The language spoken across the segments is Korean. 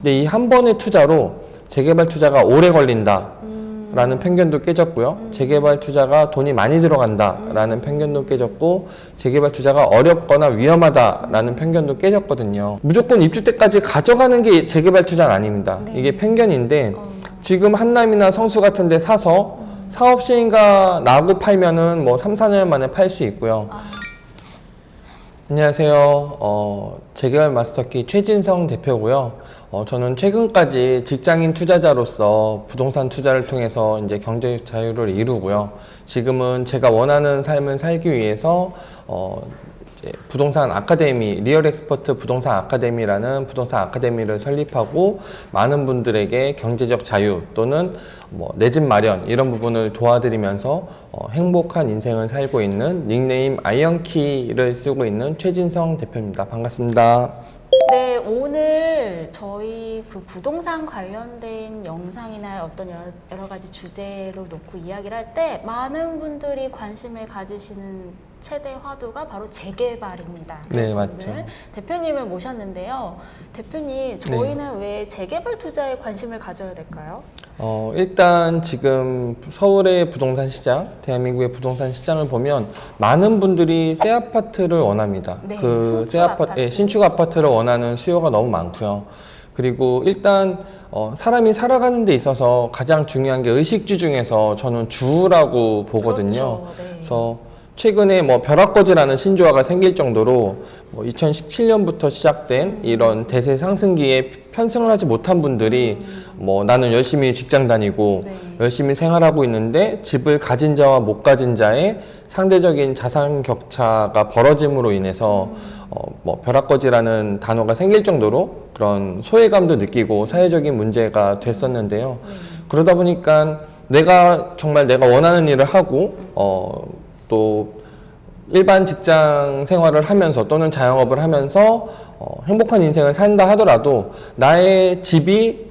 근데 이 한 번의 투자로 재개발 투자가 오래 걸린다 라는 편견도 깨졌고요. 재개발 투자가 돈이 많이 들어간다 라는 편견도 깨졌고, 재개발 투자가 어렵거나 위험하다 라는 편견도 깨졌거든요. 무조건 입주 때까지 가져가는 게 재개발 투자는 아닙니다. 네. 이게 편견인데, 지금 한남이나 성수 같은 데 사서 사업 시행가 나고 팔면은 뭐 3, 4년 만에 팔 수 있고요. 안녕하세요. 재개발 마스터키 최진성 대표고요. 저는 최근까지 직장인 투자자로서 부동산 투자를 통해서 이제 경제적 자유를 이루고요. 지금은 제가 원하는 삶을 살기 위해서 이제 부동산 아카데미, 리얼 엑스퍼트 부동산 아카데미라는 부동산 아카데미를 설립하고, 많은 분들에게 경제적 자유 또는 뭐 내 집 마련 이런 부분을 도와드리면서 행복한 인생을 살고 있는, 닉네임 아이언키를 쓰고 있는 최진성 대표입니다. 반갑습니다. 네, 오늘 저희 그 부동산 관련된 영상이나 어떤 여러 가지 주제로 놓고 이야기를 할 때 많은 분들이 관심을 가지시는 최대 화두가 바로 재개발입니다. 네, 맞죠. 오늘 대표님을 모셨는데요. 대표님, 저희는 왜 재개발 투자에 관심을 가져야 될까요? 일단 지금 서울의 부동산 시장, 대한민국의 부동산 시장을 보면 많은 분들이 새 아파트를 원합니다. 네, 그 신축 새 아파트, 신축 아파트를 원하는 수요가 너무 많고요. 그리고 일단 사람이 살아가는 데 있어서 가장 중요한 게 의식주 중에서 저는 주라고 보거든요. 그렇죠. 네. 그래서 최근에 뭐 벼락거지라는 신조어가 생길 정도로 2017년부터 시작된 이런 대세 상승기에 편승을 하지 못한 분들이 나는 열심히 직장 다니고 네. 열심히 생활하고 있는데 집을 가진 자와 못 가진 자의 상대적인 자산 격차가 벌어짐으로 인해서 벼락거지라는 단어가 생길 정도로 그런 소외감도 느끼고 사회적인 문제가 됐었는데요. 그러다 보니까 내가 원하는 일을 하고 또 일반 직장 생활을 하면서 또는 자영업을 하면서 행복한 인생을 산다 하더라도 나의 집이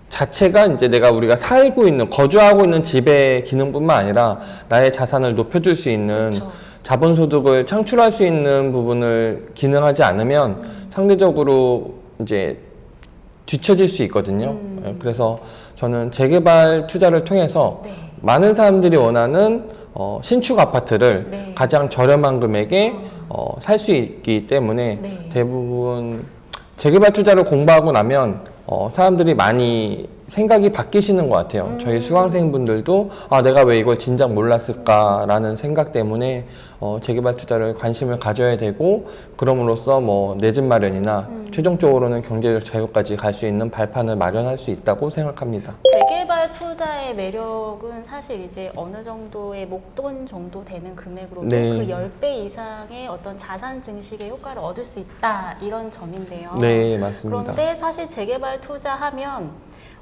자체가 이제 우리가 살고 있는, 거주하고 있는 집의 기능뿐만 아니라 나의 자산을 높여줄 수 있는, 그렇죠. 자본소득을 창출할 수 있는 부분을 기능하지 않으면 상대적으로 이제 뒤처질 수 있거든요. 그래서 저는 재개발 투자를 통해서 네. 많은 사람들이 원하는 신축 아파트를 네. 가장 저렴한 금액에 살 수 있기 때문에 네. 대부분 재개발 투자를 공부하고 나면 사람들이 많이 생각이 바뀌시는 것 같아요. 저희 수강생분들도 내가 왜 이걸 진작 몰랐을까라는 생각 때문에 재개발 투자를 관심을 가져야 되고, 그럼으로써 내 집 마련이나 최종적으로는 경제적 자유까지 갈 수 있는 발판을 마련할 수 있다고 생각합니다. 재개발 투자의 매력은 사실 이제 어느 정도의 목돈 정도 되는 금액으로 네. 그 10배 이상의 어떤 자산 증식의 효과를 얻을 수 있다, 이런 점인데요. 네, 맞습니다. 그런데 사실 재개발 투자하면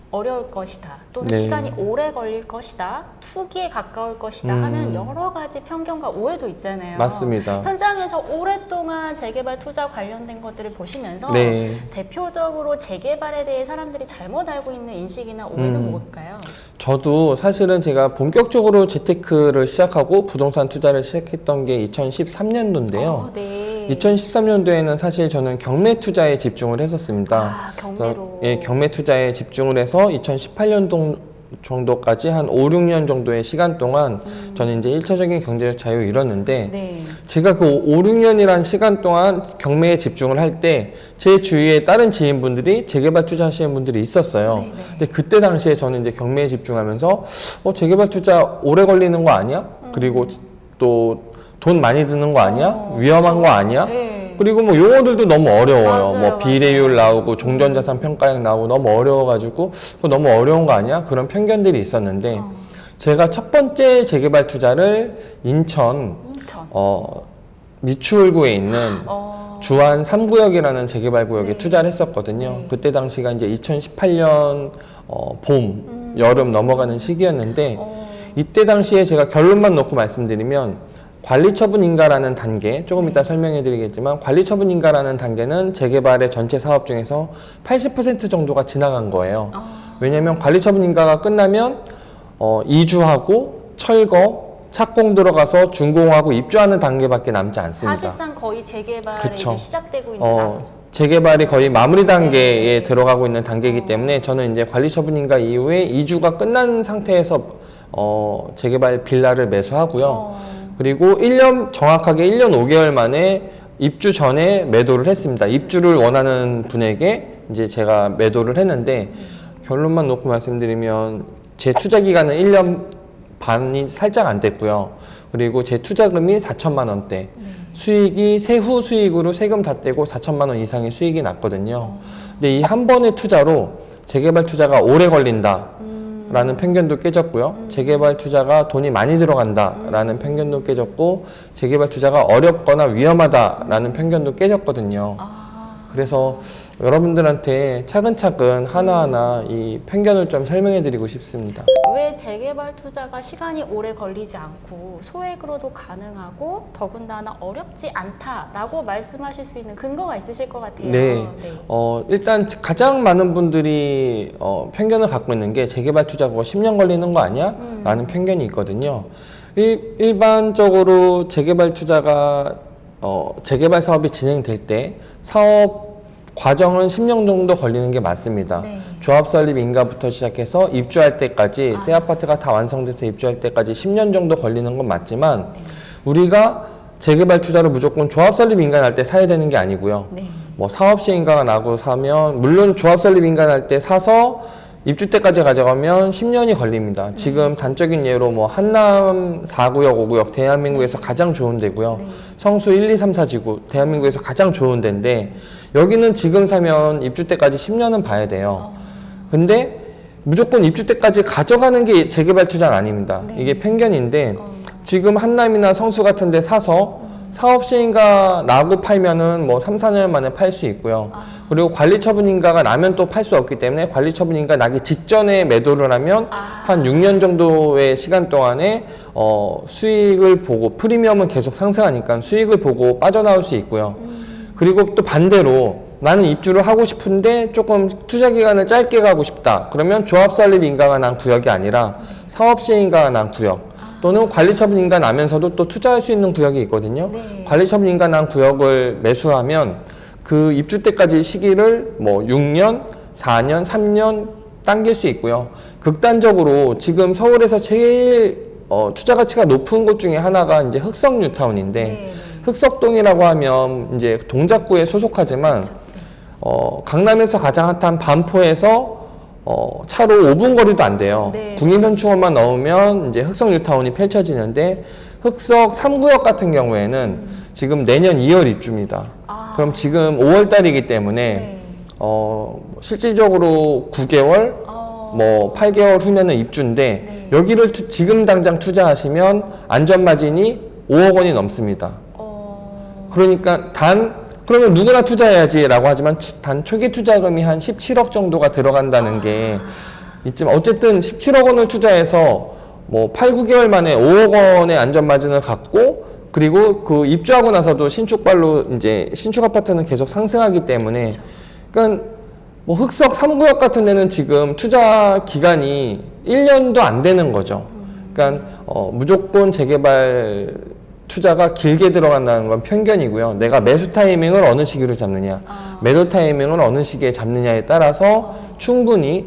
어려울 것이다, 또는 네. 시간이 오래 걸릴 것이다, 투기에 가까울 것이다 하는 여러 가지 편견과 오해도 있잖아요. 맞습니다. 현장에서 오랫동안 재개발 투자 관련된 것들을 보시면서 네. 대표적으로 재개발에 대해 사람들이 잘못 알고 있는 인식이나 오해는 뭘까요? 저도 사실은 제가 본격적으로 재테크를 시작하고 부동산 투자를 시작했던 게 2013년도인데요. 네. 2013년도에는 사실 저는 경매 투자에 집중을 했었습니다. 경매로. 그래서 경매 투자에 집중을 해서 2018년도 정도까지 한 5, 6년 정도의 시간 동안 저는 이제 1차적인 경제적 자유를 이뤘는데, 네. 제가 그 5, 6년이라는 시간 동안 경매에 집중을 할 때 제 주위에 다른 지인분들이 재개발 투자하시는 분들이 있었어요. 네네. 근데 그때 당시에 저는 이제 경매에 집중하면서 재개발 투자 오래 걸리는 거 아니야? 그리고 또 돈 많이 드는 거 아니야? 위험한 거 아니야? 네. 그리고 용어들도 너무 어려워요. 맞아요, 비례율 맞아요. 나오고 종전자산 평가액 나오고 너무 어려워가지고 그거 너무 어려운 거 아니야? 그런 편견들이 있었는데, 제가 첫 번째 재개발 투자를 인천 미추홀구에 있는 주안 3구역이라는 재개발 구역에 네. 투자를 했었거든요. 네. 그때 당시가 이제 2018년 봄, 여름 넘어가는 시기였는데, 이때 당시에 제가 결론만 놓고 말씀드리면, 관리처분인가라는 단계, 조금 이따 설명해 드리겠지만, 관리처분인가라는 단계는 재개발의 전체 사업 중에서 80% 정도가 지나간 거예요. 왜냐면 관리처분인가가 끝나면 이주하고 철거, 착공 들어가서 준공하고 입주하는 단계밖에 남지 않습니다. 사실상 거의 재개발이 그쵸. 이제 시작되고 있는 재개발이 거의 마무리 단계에 네. 들어가고 있는 단계이기 때문에 저는 이제 관리처분인가 이후에 이주가 끝난 상태에서 재개발 빌라를 매수하고요. 그리고 정확하게 1년 5개월 만에 입주 전에 매도를 했습니다. 입주를 원하는 분에게 이제 제가 매도를 했는데 결론만 놓고 말씀드리면 제 투자 기간은 1년 반이 살짝 안 됐고요. 그리고 제 투자금이 4천만 원대. 수익이 세후 수익으로 세금 다 떼고 4천만 원 이상의 수익이 났거든요. 근데 이 한 번의 투자로 재개발 투자가 오래 걸린다. 라는 편견도 깨졌고요. 재개발 투자가 돈이 많이 들어간다라는 편견도 깨졌고 재개발 투자가 어렵거나 위험하다라는 편견도 깨졌거든요. 그래서 여러분들한테 차근차근 하나하나 이 편견을 좀 설명해 드리고 싶습니다. 왜 재개발 투자가 시간이 오래 걸리지 않고 소액으로도 가능하고 더군다나 어렵지 않다라고 말씀하실 수 있는 근거가 있으실 것 같아요. 네. 일단 가장 많은 분들이 편견을 갖고 있는 게 재개발 투자가 10년 걸리는 거 아니야? 라는 편견이 있거든요. 일반적으로 재개발 투자가 재개발 사업이 진행될 때 사업 과정은 10년 정도 걸리는 게 맞습니다. 네. 조합 설립 인가부터 시작해서 입주할 때까지 새 아파트가 다 완성돼서 입주할 때까지 10년 정도 걸리는 건 맞지만 우리가 재개발 투자를 무조건 조합 설립 인가 날 때 사야 되는 게 아니고요. 네. 뭐 사업시 인가가 나고 사면 물론 조합 설립 인가 날 때 사서 입주 때까지 가져가면 10년이 걸립니다. 지금 단적인 예로 뭐 한남 4구역, 5구역 대한민국에서 가장 좋은 데고요. 성수 1, 2, 3, 4지구 대한민국에서 가장 좋은 데인데 여기는 지금 사면 입주 때까지 10년은 봐야 돼요. 근데 무조건 입주 때까지 가져가는 게 재개발 투자는 아닙니다. 이게 편견인데 지금 한남이나 성수 같은 데 사서 사업 시행가 나고 팔면은 뭐 3, 4년 만에 팔 수 있고요. 그리고 관리처분인가가 나면 또 팔 수 없기 때문에 관리처분인가 나기 직전에 매도를 하면 한 6년 정도의 시간 동안에 수익을 보고 프리미엄은 계속 상승하니까 수익을 보고 빠져나올 수 있고요. 그리고 또 반대로 나는 입주를 하고 싶은데 조금 투자 기간을 짧게 가고 싶다. 그러면 조합 설립 인가가 난 구역이 아니라 사업 시행 인가가 난 구역. 또는 관리처분 인가 나면서도 또 투자할 수 있는 구역이 있거든요. 네. 관리처분 인가 난 구역을 매수하면 그 입주 때까지 시기를 뭐 6년, 4년, 3년 당길 수 있고요. 극단적으로 지금 서울에서 제일 투자 가치가 높은 곳 중에 하나가 이제 흑석 뉴타운인데 네. 흑석동이라고 하면 이제 동작구에 소속하지만 강남에서 가장 핫한 반포에서 차로 5분 거리도 안 돼요. 네. 국립현충원만 넣으면 이제 흑석 뉴타운이 펼쳐지는데 흑석 3구역 같은 경우에는 지금 내년 2월 입주입니다. 그럼 지금 5월 달이기 때문에 네. 실질적으로 9개월, 뭐 8개월 후면은 입주인데 여기를 지금 당장 투자하시면 안전마진이 5억 원이 넘습니다. 그러니까 그러면 누구나 투자해야지라고 하지만 단 초기 투자금이 한 17억 정도가 들어간다는 게 있지만 어쨌든 17억 원을 투자해서 뭐 8, 9개월 만에 5억 원의 안전마진을 갖고 그리고 그 입주하고 나서도 신축발로 이제 신축 아파트는 계속 상승하기 때문에 그러니까 뭐 흑석 3구역 같은 데는 지금 투자 기간이 1년도 안 되는 거죠. 그러니까 무조건 재개발 투자가 길게 들어간다는 건 편견이고요. 내가 매수 타이밍을 어느 시기로 잡느냐, 매도 타이밍을 어느 시기에 잡느냐에 따라서 충분히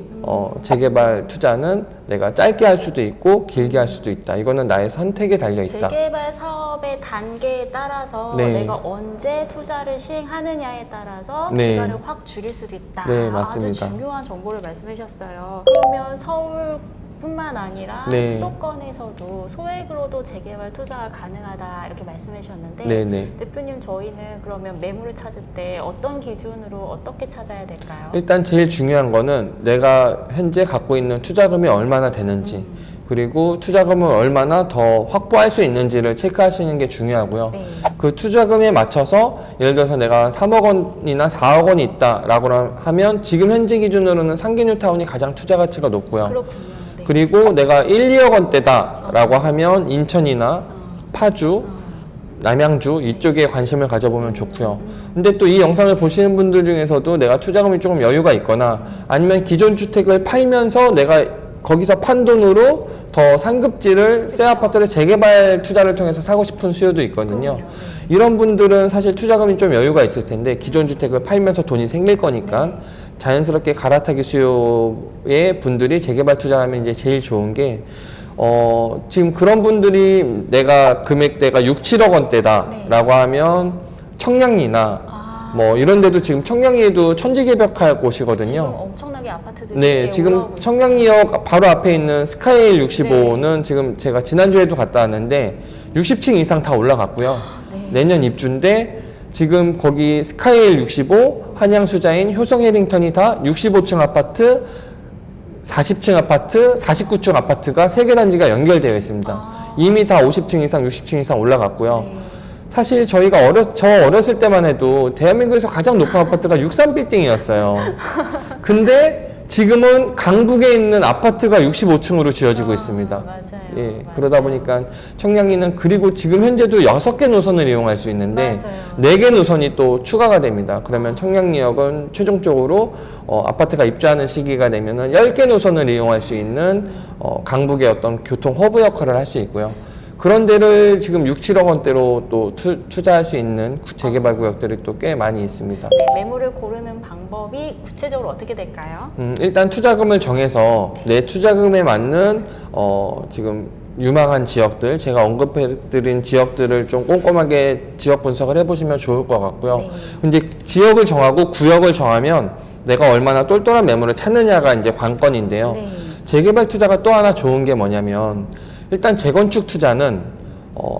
재개발 투자는 내가 짧게 할 수도 있고 길게 할 수도 있다. 이거는 나의 선택에 달려 있다. 재개발 사업의 단계에 따라서 네. 내가 언제 투자를 시행하느냐에 따라서 네. 기간을 확 줄일 수도 있다. 네, 맞습니다. 아주 중요한 정보를 말씀해 주셨어요. 그러면 서울뿐만 아니라 네. 수도권에서도 소액으로도 재개발 투자가 가능하다 이렇게 말씀해 주셨는데 네네. 대표님 저희는 그러면 매물을 찾을 때 어떤 기준으로 어떻게 찾아야 될까요? 일단 제일 중요한 거는 내가 현재 갖고 있는 투자금이 얼마나 되는지 그리고 투자금을 얼마나 더 확보할 수 있는지를 체크하시는 게 중요하고요. 네. 그 투자금에 맞춰서 예를 들어서 내가 3억 원이나 4억 원이 있다라고 하면 지금 현재 기준으로는 상계뉴타운이 가장 투자 가치가 높고요. 그렇군요. 네. 그리고 내가 1, 2억 원대다라고 하면 인천이나 파주, 남양주 이쪽에 관심을 가져보면 좋고요. 근데 또 이 영상을 보시는 분들 중에서도 내가 투자금이 조금 여유가 있거나 아니면 기존 주택을 팔면서 내가 거기서 판 돈으로 더 상급지를 새 아파트를 재개발 투자를 통해서 사고 싶은 수요도 있거든요. 이런 분들은 사실 투자금이 좀 여유가 있을 텐데 기존 주택을 팔면서 돈이 생길 거니까 자연스럽게 갈아타기 수요의 분들이 재개발 투자하면 이제 제일 좋은 게 지금 그런 분들이 내가 금액대가 6, 7억 원대다라고 하면 청량리나 뭐 이런 데도 지금 청량리에도 천지개벽할 곳이거든요. 지금 엄청나게 아파트들이 네, 지금 청량리역 바로 앞에 있는 스카이힐 65는 지금 제가 지난주에도 갔다 왔는데 60층 이상 다 올라갔고요. 내년 입주인데 지금 거기 스카이힐 65, 한양수자인 효성 해링턴이 다 65층 아파트, 40층 아파트, 49층 아파트가 3개 단지가 연결되어 있습니다. 이미 다 50층 이상, 60층 이상 올라갔고요. 사실 저희가 저 어렸을 때만 해도 대한민국에서 가장 높은 아파트가 63빌딩이었어요. 근데 지금은 강북에 있는 아파트가 65층으로 지어지고 있습니다. 맞아요. 예, 맞아요. 그러다 보니까 청량리는 그리고 지금 현재도 6개 노선을 이용할 수 있는데 맞아요. 4개 노선이 또 추가가 됩니다. 그러면 청량리역은 최종적으로 아파트가 입주하는 시기가 되면은 10개 노선을 이용할 수 있는 강북의 어떤 교통 허브 역할을 할 수 있고요. 그런 데를 지금 6, 7억 원대로 또 투자할 수 있는 재개발 구역들이 또 꽤 많이 있습니다. 네, 매물을 고르는 방법이 구체적으로 어떻게 될까요? 일단 투자금을 정해서 내 투자금에 맞는 지금 유망한 지역들, 제가 언급해드린 지역들을 좀 꼼꼼하게 지역 분석을 해보시면 좋을 것 같고요. 네. 근데 지역을 정하고 구역을 정하면 내가 얼마나 똘똘한 매물을 찾느냐가 이제 관건인데요. 네. 재개발 투자가 또 하나 좋은 게 뭐냐면 일단 재건축 투자는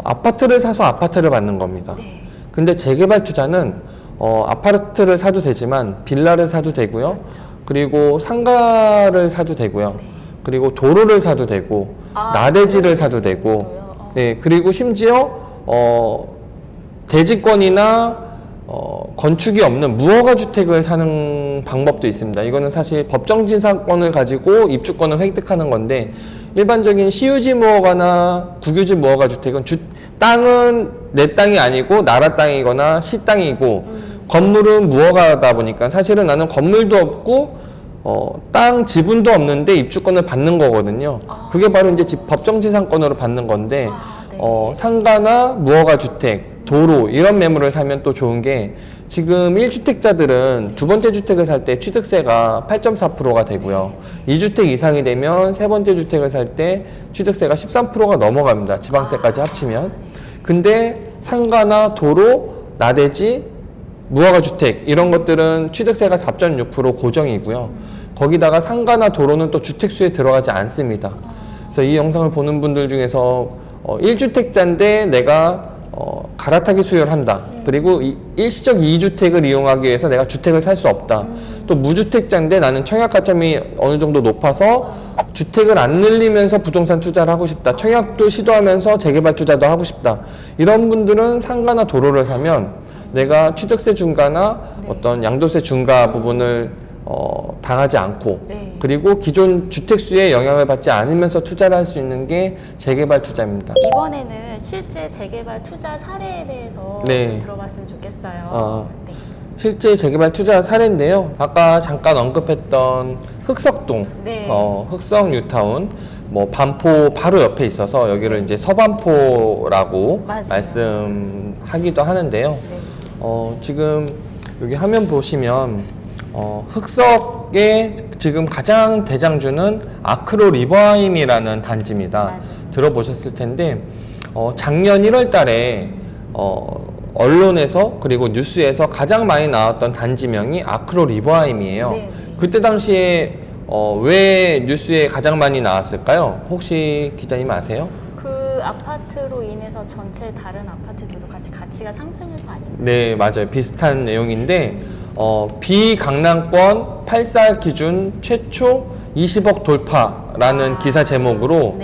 아파트를 사서 아파트를 받는 겁니다. 네. 근데 재개발 투자는 아파트를 사도 되지만 빌라를 사도 되고요. 그리고 상가를 사도 되고요. 그리고 도로를 사도 되고 나대지를 사도 되고 네, 그리고 심지어 대지권이나 건축이 없는 무허가 주택을 사는 방법도 있습니다. 이거는 사실 법정지상권을 가지고 입주권을 획득하는 건데 일반적인 시유지 무허가나 국유지 무허가 주택은 땅은 내 땅이 아니고 나라 땅이거나 시 땅이고 건물은 무허가다 보니까 사실은 나는 건물도 없고 땅 지분도 없는데 입주권을 받는 거거든요. 그게 바로 이제 법정지상권으로 받는 건데 상가나 무허가 주택, 도로 이런 매물을 사면 또 좋은 게 지금 1주택자들은 두 번째 주택을 살 때 취득세가 8.4%가 되고요. 2주택 이상이 되면 세 번째 주택을 살 때 취득세가 13%가 넘어갑니다. 지방세까지 합치면. 근데 상가나 도로, 나대지, 무허가 주택 이런 것들은 취득세가 4.6% 고정이고요. 거기다가 상가나 도로는 또 주택수에 들어가지 않습니다. 그래서 이 영상을 보는 분들 중에서 1주택자인데 내가 갈아타기 수요를 한다. 그리고 일시적 2주택을 이용하기 위해서 내가 주택을 살 수 없다. 또 무주택자인데 나는 청약 가점이 어느 정도 높아서 주택을 안 늘리면서 부동산 투자를 하고 싶다. 청약도 시도하면서 재개발 투자도 하고 싶다. 이런 분들은 상가나 도로를 사면 내가 취득세 중과나 어떤 양도세 중과 부분을 당하지 않고 그리고 기존 주택수에 영향을 받지 않으면서 투자를 할 수 있는 게 재개발 투자입니다. 이번에는 실제 재개발 투자 사례에 대해서 좀 들어봤으면 좋겠어요. 실제 재개발 투자 사례인데요. 아까 잠깐 언급했던 흑석동, 흑석 뉴타운, 뭐 반포 바로 옆에 있어서 여기를 이제 서반포라고 말씀하기도 하는데요. 지금 여기 화면 보시면 흑석의 지금 가장 대장주는 아크로 리버하임이라는 단지입니다. 들어보셨을 텐데 작년 1월 달에 언론에서 그리고 뉴스에서 가장 많이 나왔던 단지명이 아크로 리버하임이에요. 그때 당시에 왜 뉴스에 가장 많이 나왔을까요? 혹시 기자님 아세요? 그 아파트로 인해서 전체 다른 아파트들도 같이 가치가 상승해서 아닌가요? 네, 맞아요. 비슷한 내용인데 비강남권 8사 기준 최초 20억 돌파라는 기사 제목으로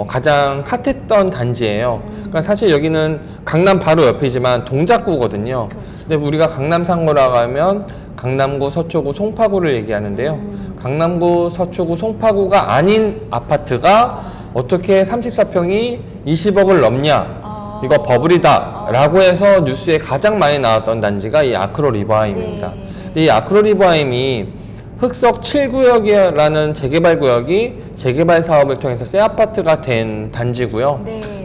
가장 핫했던 단지예요. 그러니까 사실 여기는 강남 바로 옆이지만 동작구거든요. 근데 우리가 강남 상무라고 하면 강남구, 서초구, 송파구를 얘기하는데요. 강남구, 서초구, 송파구가 아닌 아파트가 어떻게 34평이 20억을 넘냐? 이거 버블이다 라고 해서 뉴스에 가장 많이 나왔던 단지가 이 아크로 리버하임입니다. 이 아크로 리버하임이 흑석 7구역이라는 재개발 구역이 재개발 사업을 통해서 새 아파트가 된 단지고요.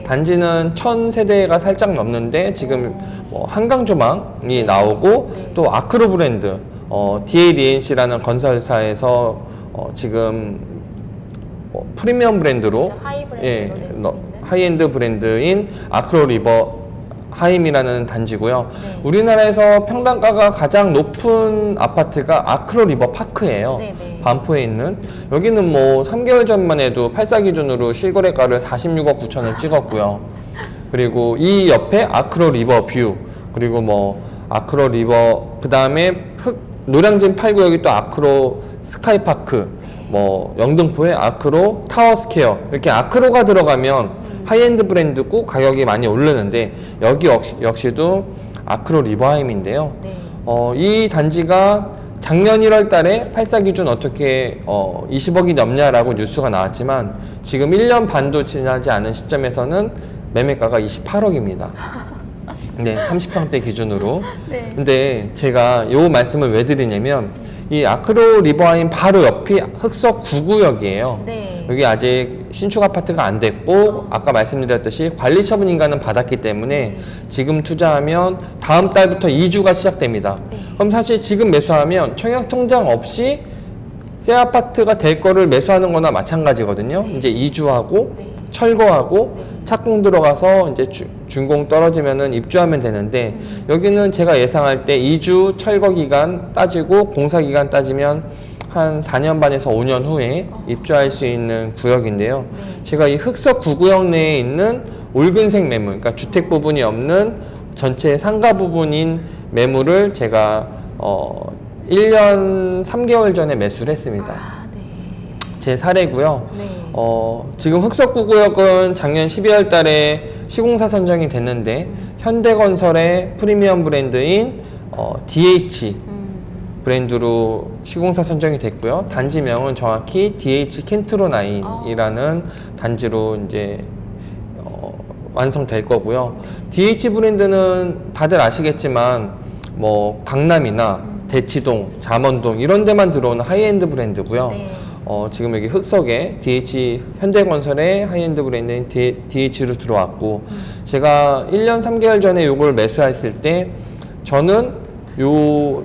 단지는 1000세대가 살짝 넘는데 지금 뭐 한강 조망이 나오고 네. 또 아크로 브랜드 DADNC라는 건설사에서 지금 프리미엄 브랜드로 하이 브랜드로 예, 내고 있는 하이엔드 브랜드인 아크로 리버 하임이라는 단지고요. 네. 우리나라에서 평당가가 가장 높은 아파트가 아크로 리버 파크예요. 네, 네. 반포에 있는. 여기는 뭐 3개월 전만 해도 8사 기준으로 실거래가를 46억 9천을 찍었고요. 그리고 이 옆에 아크로 리버 뷰, 그리고 뭐 아크로 리버, 그 다음에 노량진 8구역이 또 아크로 스카이파크, 뭐 영등포에 아크로 타워스퀘어, 이렇게 아크로가 들어가면 하이엔드 브랜드고 가격이 많이 오르는데, 여기 역시도 아크로 리버하임인데요. 네. 이 단지가 작년 1월 달에 8사 기준 어떻게 20억이 넘냐라고 뉴스가 나왔지만, 지금 1년 반도 지나지 않은 시점에서는 매매가가 28억입니다. 네, 30평대 기준으로. 네. 근데 제가 이 말씀을 왜 드리냐면, 이 아크로 리버하임 바로 옆이 흑석 9구역이에요. 네. 여기 아직 신축 아파트가 안 됐고, 아까 말씀드렸듯이 관리 처분 인가는 받았기 때문에 지금 투자하면 다음 달부터 2주가 시작됩니다. 네. 그럼 사실 지금 매수하면 청약 통장 없이 새 아파트가 될 거를 매수하는 거나 마찬가지거든요. 네. 이제 2주하고 네. 철거하고 네. 착공 들어가서 이제 준공 떨어지면은 입주하면 되는데, 여기는 제가 예상할 때 2주 철거 기간 따지고 공사 기간 따지면 한 4년 반에서 5년 후에 입주할 수 있는 구역인데요. 네. 제가 제가 이 흑석 9구역 내에 있는 붉은색 매물, 그러니까 주택 부분이 없는 전체 상가 부분인 매물을 제가 1년 3개월 전에 매수를 했습니다. 아, 네. 제 사례고요. 네. 지금 흑석 9구역은 작년 12월 달에 시공사 선정이 됐는데, 현대건설의 프리미엄 브랜드인 DH 브랜드로 시공사 선정이 됐고요. 단지명은 정확히 DH 켄트로 9이라는 단지로 이제 완성될 거고요. DH 브랜드는 다들 아시겠지만 뭐 강남이나 대치동, 잠원동 이런 데만 들어오는 하이엔드 브랜드고요. 네. 지금 여기 흑석에 DH, 현대건설의 하이엔드 브랜드인 DH로 들어왔고, 제가 1년 3개월 전에 이걸 매수했을 때 저는 요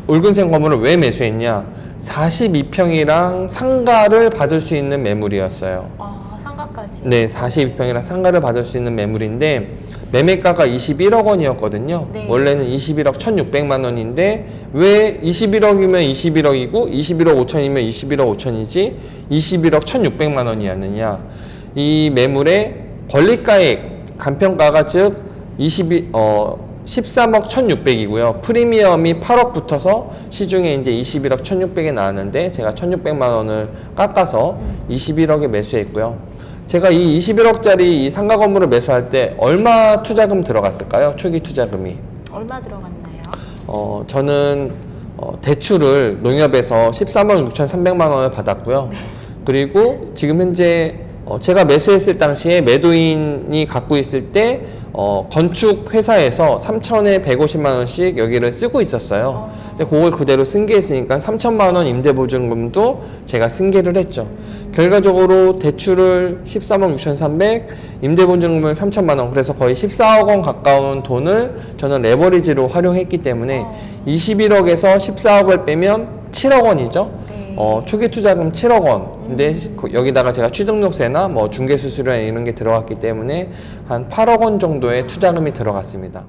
붉은색 건물을 왜 매수했냐, 42평이랑 상가를 받을 수 있는 매물이었어요. 아, 상가까지. 네, 42평이랑 상가를 받을 수 있는 매물인데, 매매가가 21억 원이었거든요. 네. 원래는 21억 1,600만 원인데 왜 21억이면 21억이고 21억 5천이면 21억 5천이지 21억 1,600만 원이었느냐. 이 매물의 권리가액 간평가가 즉 13억 1,600이고요. 프리미엄이 8억 붙어서 시중에 이제 21억 1,600에 나왔는데, 제가 1,600만 원을 깎아서 21억에 매수했고요. 제가 이 21억짜리 이 상가 건물을 매수할 때 얼마 투자금 들어갔을까요? 초기 투자금이. 얼마 들어갔나요? 저는 대출을 농협에서 13억 6,300만 원을 받았고요. 그리고 지금 현재 제가 매수했을 당시에 매도인이 갖고 있을 때 건축 회사에서 3천에 150만 원씩 여기를 쓰고 있었어요. 근데 그걸 그대로 승계했으니까 3천만 원 임대보증금도 제가 승계를 했죠. 결과적으로 대출을 13억 6,300, 임대보증금을 3천만 원, 그래서 거의 14억 원 가까운 돈을 저는 레버리지로 활용했기 때문에 21억에서 14억을 빼면 7억 원이죠. 네. 초기 투자금 7억 원. 근데 여기다가 제가 취등록세나 뭐 중개수수료나 이런 게 들어갔기 때문에 한 8억 원 정도의 투자금이 들어갔습니다.